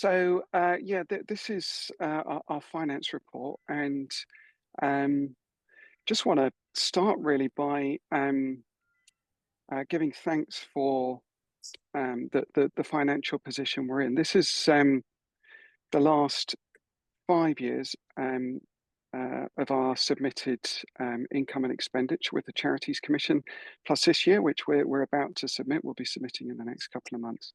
Yeah, this is our finance report, and um, just want to start really by giving thanks for the financial position we're in. This is the last 5 years of our submitted income and expenditure with the Charities Commission, plus this year, which we're about to submit. We'll be submitting in the next couple of months.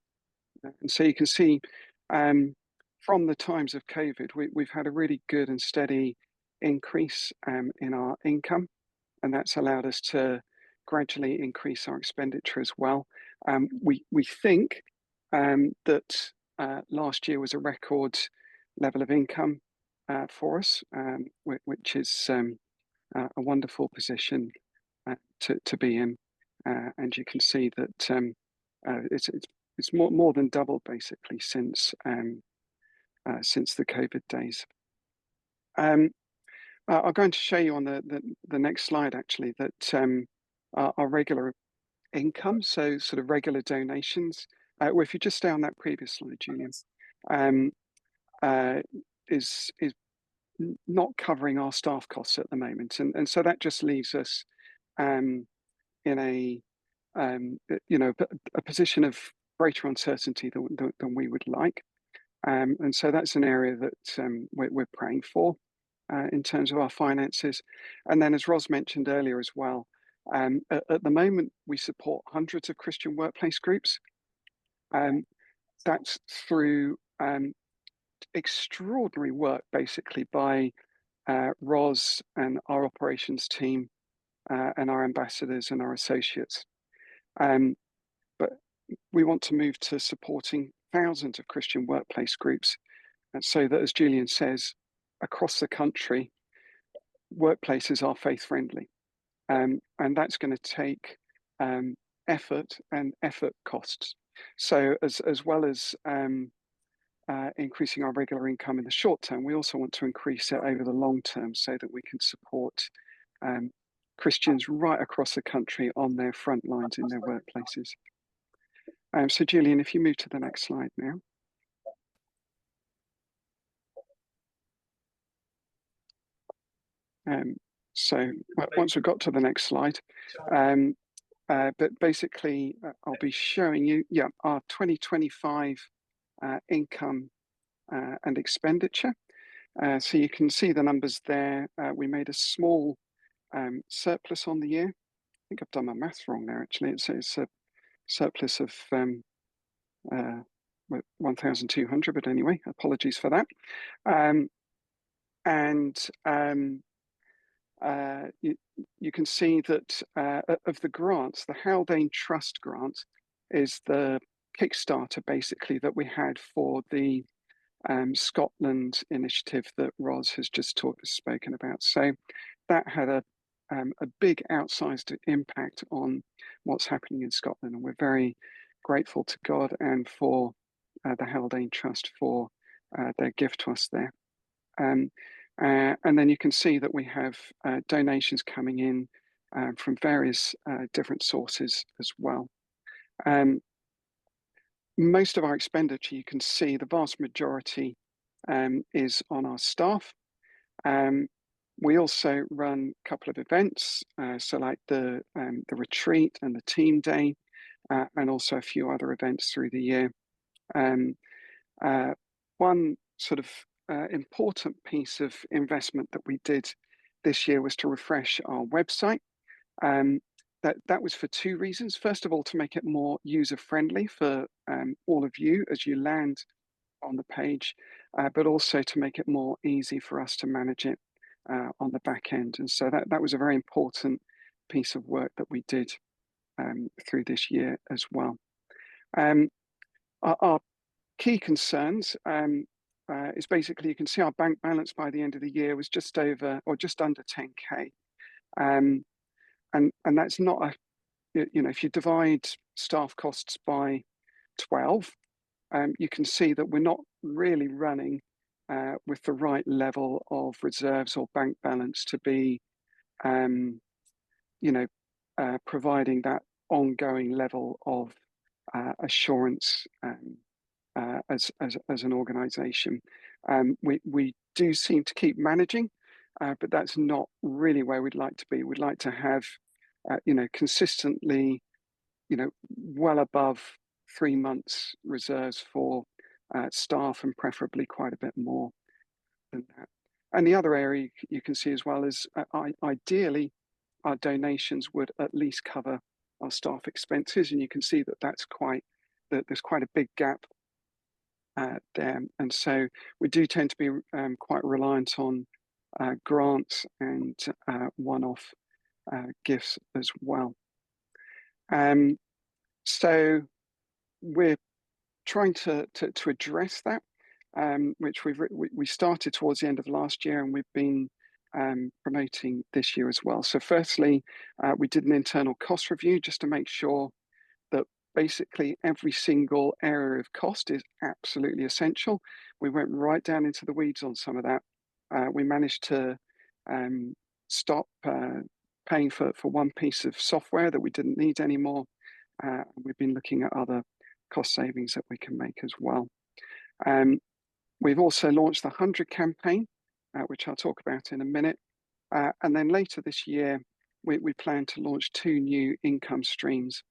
And so you can see from the times of COVID, we've had a really good and steady increase in our income, and that's allowed us to gradually increase our expenditure as well. We think that last year was a record level of income for us, which is a wonderful position to be in. And you can see that it's more than doubled basically since the COVID days. I'm going to show you on the next slide actually that our regular income, so sort of regular donations. Well, if you just stay on that previous slide, Julian, um, is not covering our staff costs at the moment, and so that just leaves us in a a position of greater uncertainty than we would like. And so that's an area that we're praying for in terms of our finances. And then, as Ros mentioned earlier as well, at the moment we support hundreds of Christian workplace groups. That's through extraordinary work, basically, by Ros and our operations team and our ambassadors and our associates. But we want to move to supporting thousands of Christian workplace groups, and so that, as Julian says, across the country, workplaces are faith friendly, and that's going to take effort and effort costs. So as well as increasing our regular income in the short term, we also want to increase it over the long term so that we can support Christians right across the country on their front lines in their workplaces. So Julian, if you move to the next slide now. So once we've got to the next slide, but basically I'll be showing you, our 2025 income and expenditure. So you can see the numbers there. We made a small surplus on the year. I think I've done my maths wrong there, actually. It's a surplus of 1,200, but anyway, apologies for that. You can see that of the grants, the Haldane Trust grant is the Kickstarter basically that we had for the Scotland initiative that Ros has just spoken about. So that had a big outsized impact on what's happening in Scotland, and we're very grateful to God and for the Haldane Trust for their gift to us there. And then you can see that we have donations coming in from various different sources as well. Most of our expenditure, you can see the vast majority is on our staff. We also run a couple of events, so like the retreat and the team day, and also a few other events through the year. One sort of important piece of investment that we did this year was to refresh our website. That was for two reasons. First of all, to make it more user-friendly for all of you as you land on the page, but also to make it more easy for us to manage it on the back end. And so that was a very important piece of work that we did through this year as well. Our key concerns is basically, you can see our bank balance by the end of the year was just over or just under 10k, and that's not if you divide staff costs by 12, you can see that we're not really running with the right level of reserves or bank balance to be providing that ongoing level of assurance as an organisation. We do seem to keep managing, but that's not really where we'd like to be. We'd like to have, consistently, well above 3 months reserves for staff, and preferably quite a bit more than that. And the other area you can see as well is, ideally, our donations would at least cover our staff expenses, and you can see that there's quite a big gap there. And so we do tend to be quite reliant on grants and one-off gifts as well. So we're trying to address that, which we started towards the end of last year, and we've been promoting this year as well. So firstly, we did an internal cost review just to make sure that basically every single area of cost is absolutely essential. We went right down into the weeds on some of that. We managed to stop paying for one piece of software that we didn't need anymore. We've been looking at other cost savings that we can make as well. We've also launched the 100 campaign, which I'll talk about in a minute. And then later this year, we plan to launch 2 new income streams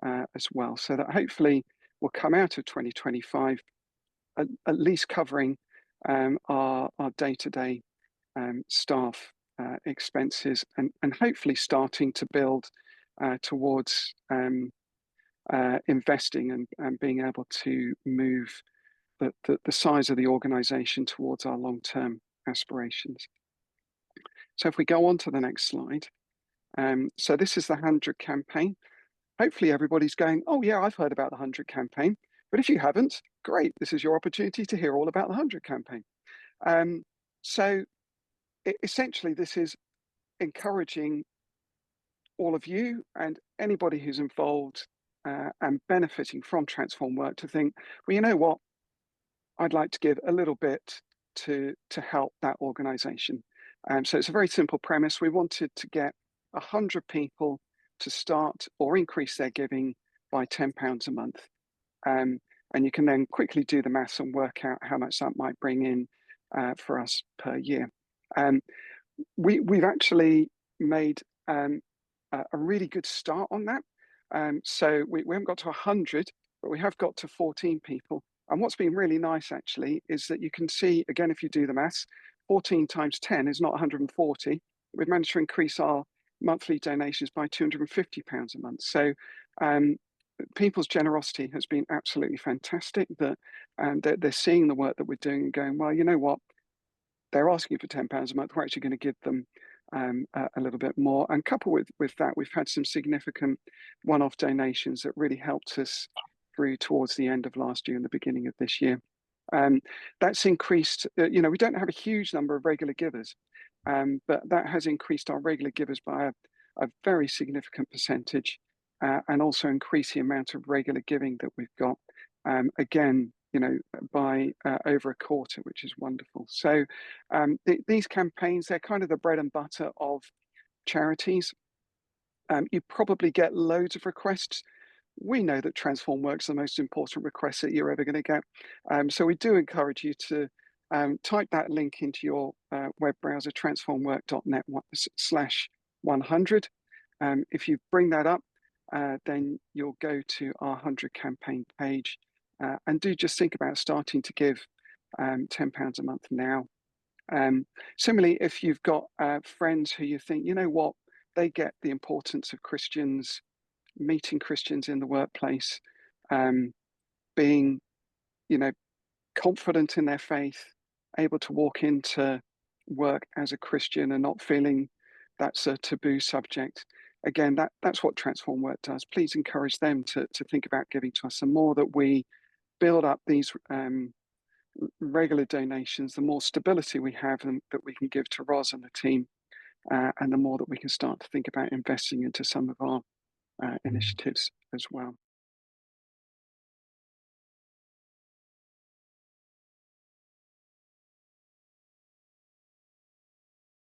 as well, so that hopefully we'll come out of 2025 at least covering our day-to-day staff expenses, and hopefully starting to build towards investing and being able to move the size of the organization towards our long-term aspirations. So if we go on to the next slide, so this is the 100 campaign. Hopefully everybody's going, oh yeah, I've heard about the 100 campaign. But if you haven't, great, this is your opportunity to hear all about the 100 campaign. So essentially this is encouraging all of you and anybody who's involved and benefiting from Transform Work to think, well, you know what, I'd like to give a little bit to help that organization. So it's a very simple premise. We wanted to get 100 people to start or increase their giving by £10 a month. And you can then quickly do the maths and work out how much that might bring in for us per year. We've actually made a really good start on that. So we haven't got to 100, but we have got to 14 people. And what's been really nice actually is that you can see, again, if you do the maths, 14 times 10 is not 140. We've managed to increase our monthly donations by £250 a month. So people's generosity has been absolutely fantastic, that they're seeing the work that we're doing and going, well, you know what, they're asking for £10 a month, we're actually going to give them a little bit more. And coupled with that, we've had some significant one-off donations that really helped us through towards the end of last year and the beginning of this year. That's increased, we don't have a huge number of regular givers, but that has increased our regular givers by a very significant percentage, and also increased the amount of regular giving that we've got, again, by over a quarter, which is wonderful. So these campaigns, they're kind of the bread and butter of charities. You probably get loads of requests. We know that Transform Work's the most important request that you're ever going to get. So we do encourage you to type that link into your web browser, transformwork.net/100. If you bring that up, then you'll go to our 100 campaign page, and do just think about starting to give £10 a month now. Similarly, if you've got friends who you think, you know what, they get the importance of Christians, meeting Christians in the workplace, being, confident in their faith, able to walk into work as a Christian and not feeling that's a taboo subject. Again, that's what Transform Work does. Please encourage them to think about giving to us. The more that we build up these regular donations, the more stability we have and that we can give to Roz and the team, and the more that we can start to think about investing into some of our initiatives as well.